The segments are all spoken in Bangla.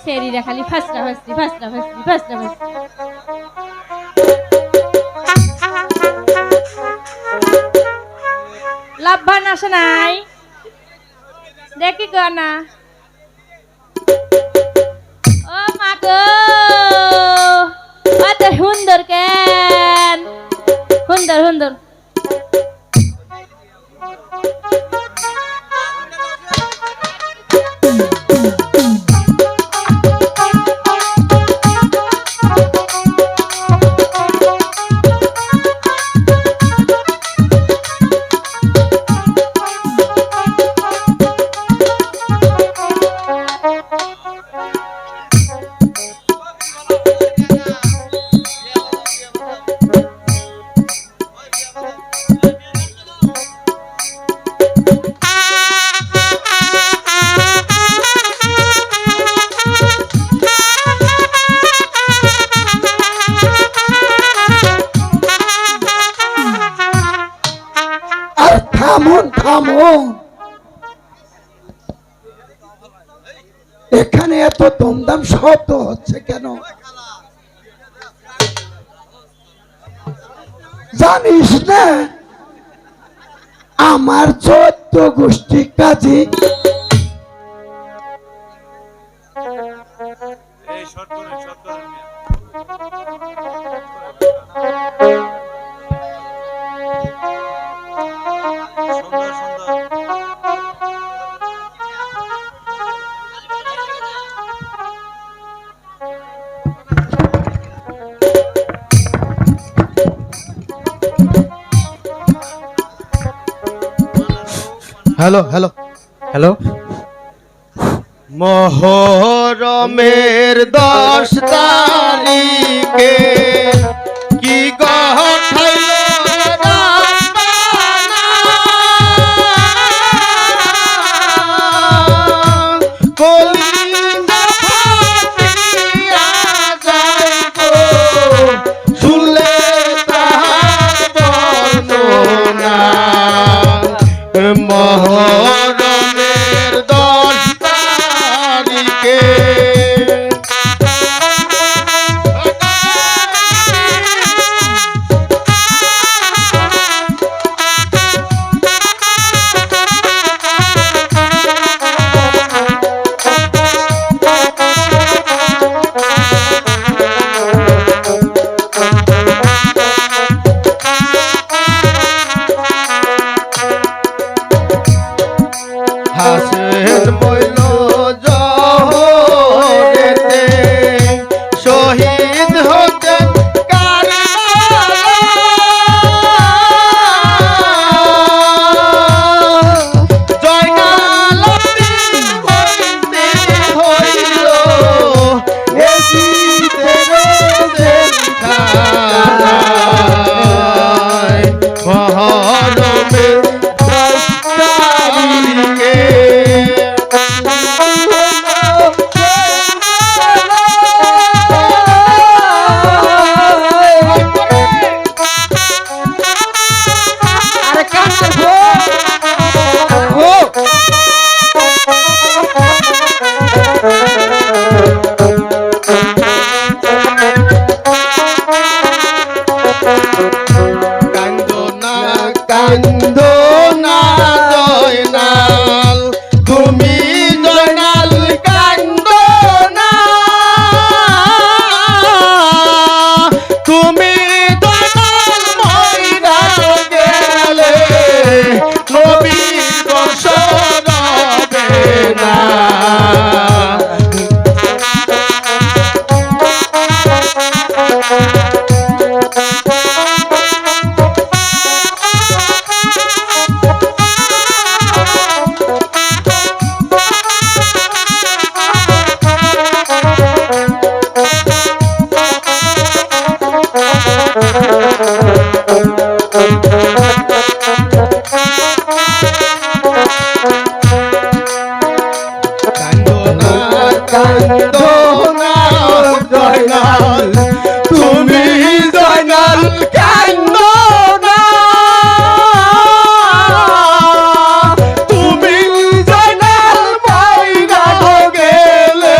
সেরিরা খালি ফাসরা ফাসরি ফাসরা ফাসরি ফাসরা ফাসরি। লাভবান আসে নাই দেখি গনা। ও মা গো অত সুন্দর কেন সুন্দর সুন্দর। থামুন থামুন, এখানে এত দমদম শব্দ হচ্ছে কেন? জানিস না আমার 14 গোষ্ঠী কাজী হ্যালো হ্যালো হ্যালো। মহরমের 10 তারিখে কি মহরমের 10 তারিখে হাসেন বইল জহরেতে শহীদ হতেন জয়নাল হইল মহরমের 10 তারিখে কান্দো না জয়নাল, তুমি জয়নাল কান্দো না, তুমি জয়নাল মইরা গেলে নবীর দর্শন হবে না। কান্দো না জয়নাল, তুমি জয়নাল কান্দো না, তুমি জয়নাল মইরা গেলে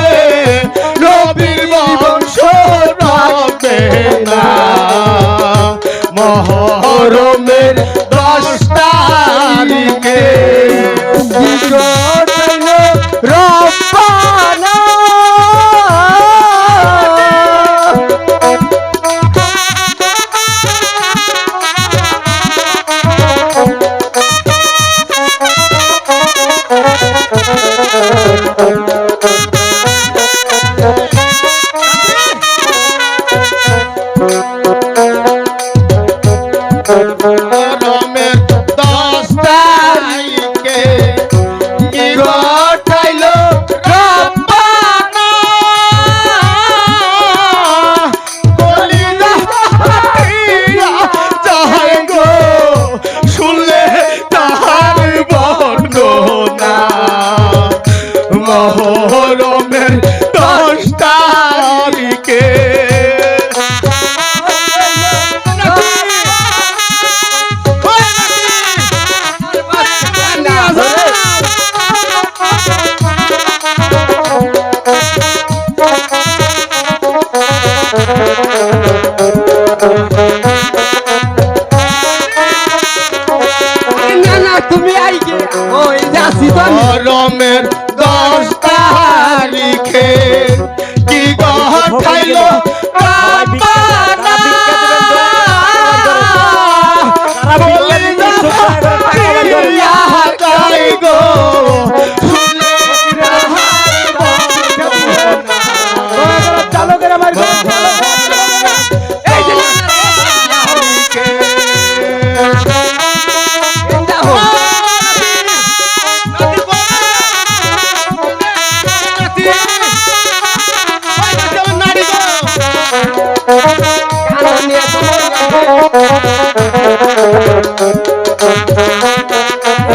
রমের 10 তারিখে না না তুমি আইগে ওই যাচ্ছি তো আমি। রমের 10 তারিখে কি গঠাইলো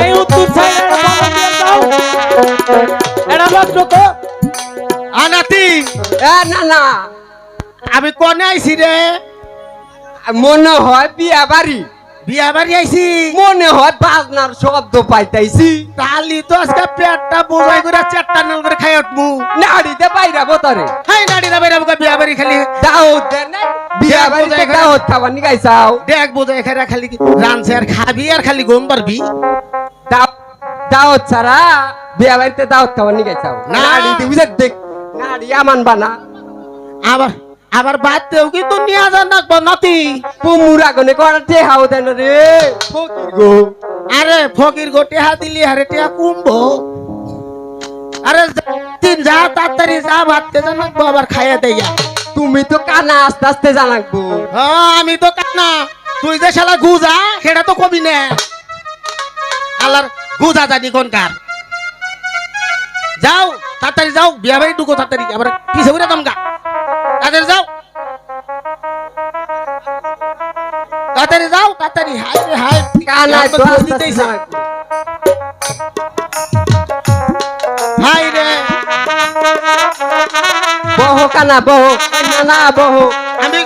এই উত্তর সাইডে এটা লক্ষ্য তো আনাতি না না আমি কোনে আইছি রে মনে হয় বিয়া বাড়ি বিয়া বাড়ি আইছি মনে হয় বাজনার শব্দ পাইতাইছি তালি তো আজকে পেটটা বোঝাই করে 4টা নাল করে খাই উঠমু নাড়িতে বাইরা বোতরে হাই নাড়ি না বাইরে আমাকে বিয়া বাড়ি খালি দাওত দেন না বিয়া বাড়িতে দাওত খাবার নি গাইছাও দেখ বোঝাই খাই খালি রানছে আর খাবি আর খালি ঘুম পারবি দাওত ছাড়া বিয়া বাড়িতে দাওত খাবার নি গাইছাও না। নাড়িতে বুঝে দেখ নাড়ি আমান বানা আবার আবার বাদ দেও কিন্তু নিয়ে যান না নাতি পুমুরা গনে করতে হাও দেন রে ফকির গো আরে ফকির গোটে হাত দিলি আরে টিয়া কুম্ভ আরে তিন যা তাড়াতাড়ি যা ভাত কে জানাক আবার খাইয়া দেয়া তুমি তো কানা আস্তে আস্তে জানাকবো হ্যাঁ আমি তো কানা তুই যে শালা গুজা সেটা তো কবি না আলার গুজা জানি কোনকার যাও তাড়াতাড়ি যাও বিয়া বাড়ি ঢুকো তাড়াতাড়ি আবার পিছে উড়ে দমকা তাড়াতাড়ি যাও তাড়াতাড়ি যাও তাড়াতাড়ি হাই রে হাই কানা আর তো তো দোষ আস্তে আস্তে দিতেইছে। জানাকবো হাই রে বহ কানা বহ কানা বহ আমি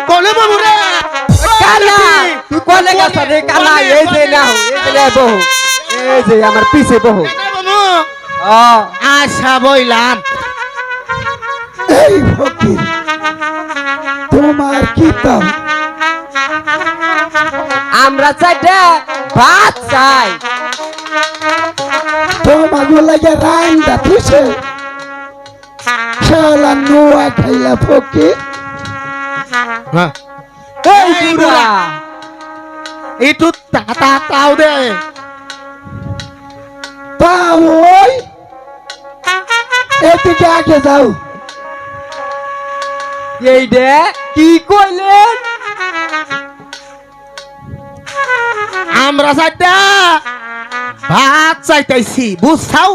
কলে বাবু রে কানা তুই কোনে গেছ রে কানা এই যে না এই যে বহ এই যে আমার পিছে বহ আচ্ছা বইলাম এই ফকির তোমার কি দাম আমরা চাইতে ভাত চাই তোমার লাগে রান্দা তুসে শালা নোয়া খাইলা ফকির এই বুড়া একটু তাও দে তা ওই এদিকে আগে যাও এই দে কি কইলেন আমরা চাইতা ভাত চাইতাইছি বুঝছাও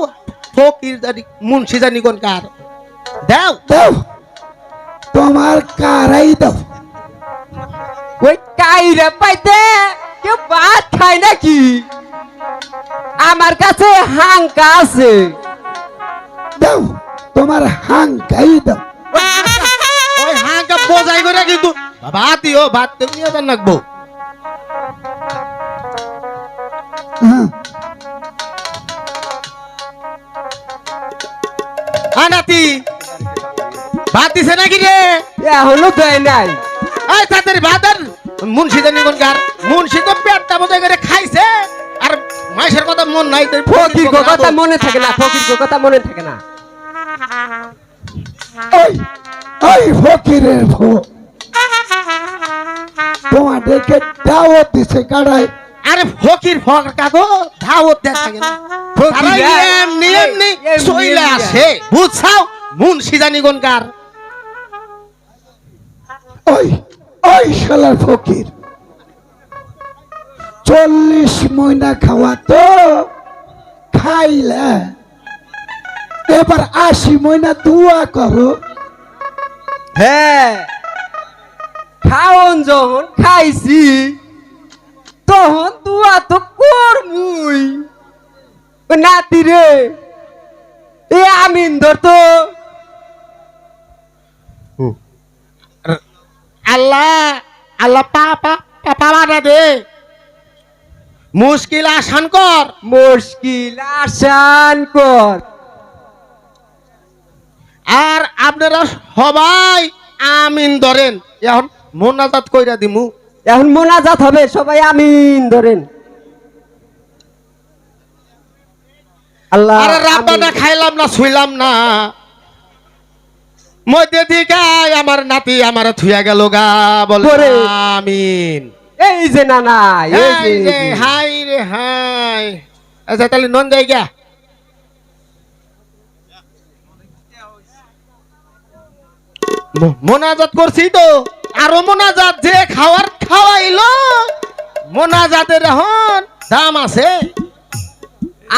ফকির জানি মুন্সি জানি কোন কার দাও দাও তোমার কারাই দাও ওই কাইরে পাইতে কেউ ভাত খায় নাকি আমার কাছে হাঙ্কা আছে দাও তোমার হাঙ্কাই দাও ওই হাঁকা বোঝাই করে কিন্তু ভাত নিয়ে যান রাখবো হ্যাঁ নাতি ভাত দিছে নাকি রে এখনো দেয় নাই এই তাড়াতাড়ি ভাত আর মুন্সি জানি কোন কার মুন্সি তো পেটটা বোঝাই করে খাইছে আর মাইসের কথা মন নাই তাই ফকির কথা মনে থাকে না ফকির কথা মনে থাকে না ওই ওই ফকিরের ভো তোমাদেরকে দাওয়াত দিছে কাড়াই আরে ফকির ফকর কাগো ধাওত দেয় থাকে না ফকির তারা এমনি এমনি চইলে আসে বুঝছাও মুন্সি জানি কোন কার ওই ওই শালার ফকির 40 মহিনা খাওয়া তো খাইলে এবার 80 মহিনা দোয়া করো হ্যাঁ খাওন যখন খাইছি তখন তুয়া তো করমুই নাতি রে আমিন ধরতো আল্লাহ আল্লাহ পা পা পা পাওয়া দে মুশকিল আসান কর মুশকিল আসান কর আর আপনারা সবাই আমিন ধরেন এখন মোনাজাত কইরা দিমু এখন মোনাজাত হবে সবাই আমিন ধরেন আল্লাহ আরে রাব্বানা আমিন। খাইলাম না শুইলাম না মধ্যে থেকে আমার নাতি আমার থুয়া গেল গা বলে বলে। আমিন এই যে নানা এই যে, এই যে হাই রে হাই আচ্ছা তাহলে নন যাই গা মোনাজাত করছি তো আরো মোনাজাত যে খাওয়ার খাওয়াইলো মোনাজাতের এখন দাম আছে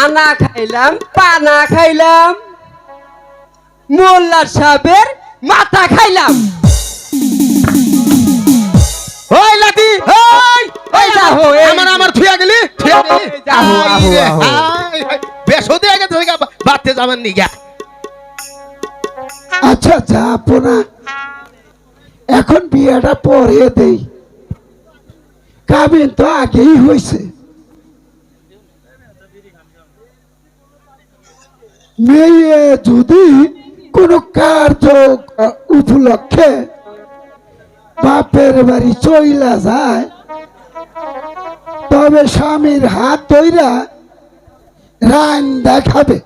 আনা খাইলাম পানা খাইলাম মোল্লা সাহেবের মাথা খাইলাম ওই লাতি ওই এই যাহো, এই আমার যে। আমার থুয়া গেলি এই যাহো, আহো, আহো। বেশ দিয়ে গেছে বাড়তে যাবেন নি গা আচ্ছা যাবো না এখন বিয়েটা পরে দেই কাবিন তো আগেই হয়েছে মেয়ে যদি কোনো কার্য উপলক্ষে বাপের বাড়ি চইলা যায় তবে স্বামীর হাত ধইরা রান দেখাবে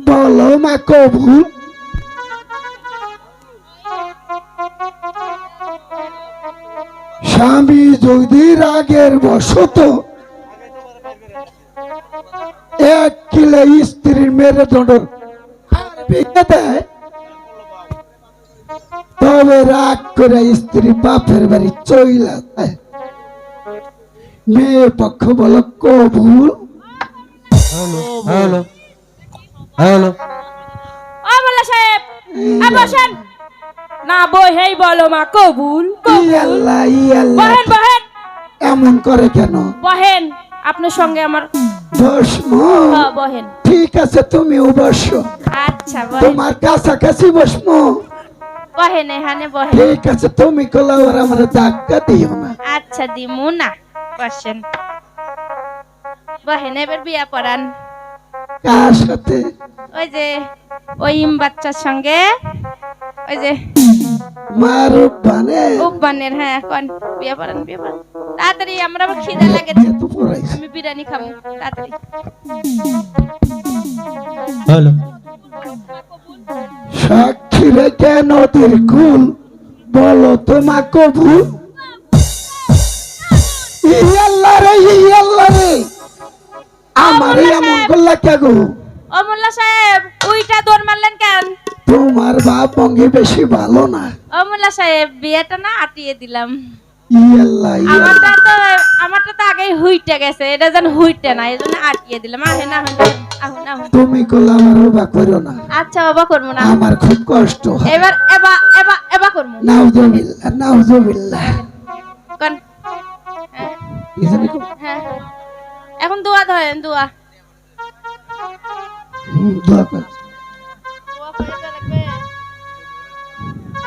বলো মা কবুল স্বামী যদি রাগের বশত 1 কিলো স্ত্রীর মেরুদণ্ড ভেঙে দেয় তবে রাগ করে স্ত্রী বাপের বাড়ি চইলা যায় মেয়ে পক্ষ বলো কবুল হ্যালো হ্যালো ও মোল্লা সাহেব বসেন না বহেই বলো মা কবুল কবুল ইয়াল্লা ইয়াল্লা বহেন বহেন এমন করে কেন বহেন আপনার সঙ্গে আমার বসম বহেন ঠিক আছে তুমিও বসো আচ্ছা বহেন তোমার কাছাকাছি বসমো বহেন এখানে বহেন ঠিক আছে তুমি কলা আর আমার ধাক্কা দিও না আচ্ছা দিমু না বসেন বহেন এবার বিয়া পড়ান কার সাথে ওই যে ওই বাচ্চার সঙ্গে ওই যে মারুপ বানে উকবানের হ্যাঁ কোন বিয়া পড়ান তাড়াতাড়ি আমরা আবার খিদা লাগেছে এত পড়াইছে আমি বিরিয়ানি খাবো তাড়াতাড়ি হ্যালো সাক্ষী রেখে নদীর কুল বলো তোমা কবুল ইয়াল্লা রে আমারে এমন করলা কে গো ও মোল্লা সাহেব ওইটা দৌড় মারলেন কেন তোমার বাপ ভঙ্গি বেশি ভালো না ও মোল্লা সাহেব বিয়েটা না আটিয়ে দিলাম ইয়াল্লা আমারটা তো আগেই হুইটে গেছে এটা যেন হুইটে না এই জন্য আটিয়ে দিলাম আহেন আহুন আহুন আহুন তুমি কলা আমার বাবা করো না আচ্ছা বাবা করবো না আমার খুব কষ্ট হয় এবার এবা করবো নাউজুবিল্লাহ কোন হ্যাঁ, এখানে কো- হ্যাঁ এখন দোয়া ধরেন দোয়া দোয়া কর। দোয়া করে তো লাগবে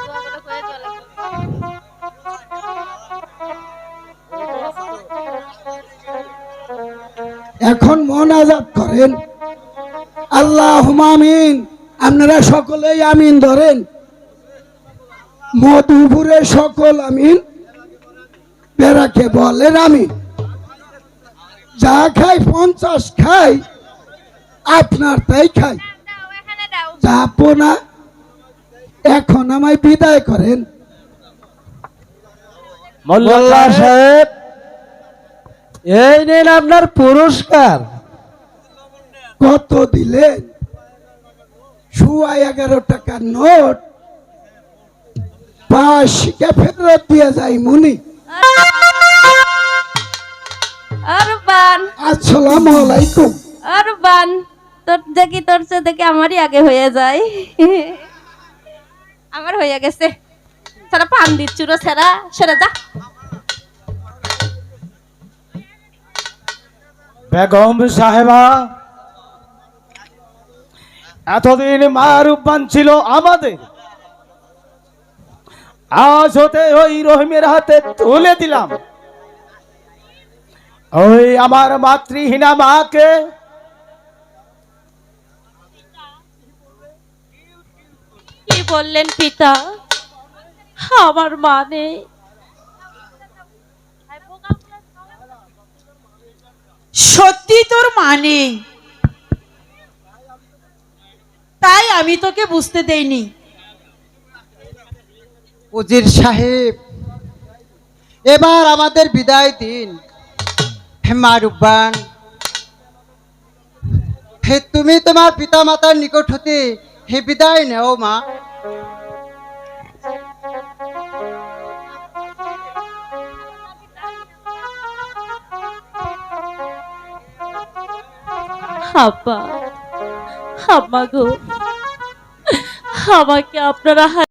দোয়া করে তো লাগবে এখন মোনাজাত করেন আল্লাহুম্মা আমিন আপনারা সকলেই আমিন ধরেন মধুপুরে সকল আমিন বেরাকে বলেন আমিন যা খাই 50 খাই আপনার তাই খাই দাও এখানে দাও যাবো না এখন আমায় বিদায় করেন মোল্লা সাহেব এই নিন আপনার পুরস্কার কত দিলেন 11.5 টাকার নোট 5 কে ফেরত দিয়ে যাই মুনি আরবান আসসালামু আলাইকুম আরবান তোর চেয়ে দেখি আমারই আগে হয়ে যায় আমার হয়ে গেছে সারা পান দিচ্ছুরো সেরা সেরা যা বেগম সাহেবা এতদিন মা রূপবান ছিল আমাদের, আজ হতে ওই রহিমের হাতে তুলে দিলাম ওই আমার মাতৃহীনা মাকে। কি বললেন পিতা? আমার মা নেই? সত্যি তোর মা নেই? তাই আমি তোকে বুঝতে দেইনি। উজির সাহেব, এবার আমাদের বিদায় দিন। হে মা রূপবান, হে তুমি তোমার পিতা মাতার নিকট হতে হে বিদায় নেও মা। আব্বা, আম্মা গো, আমাকে আপনারা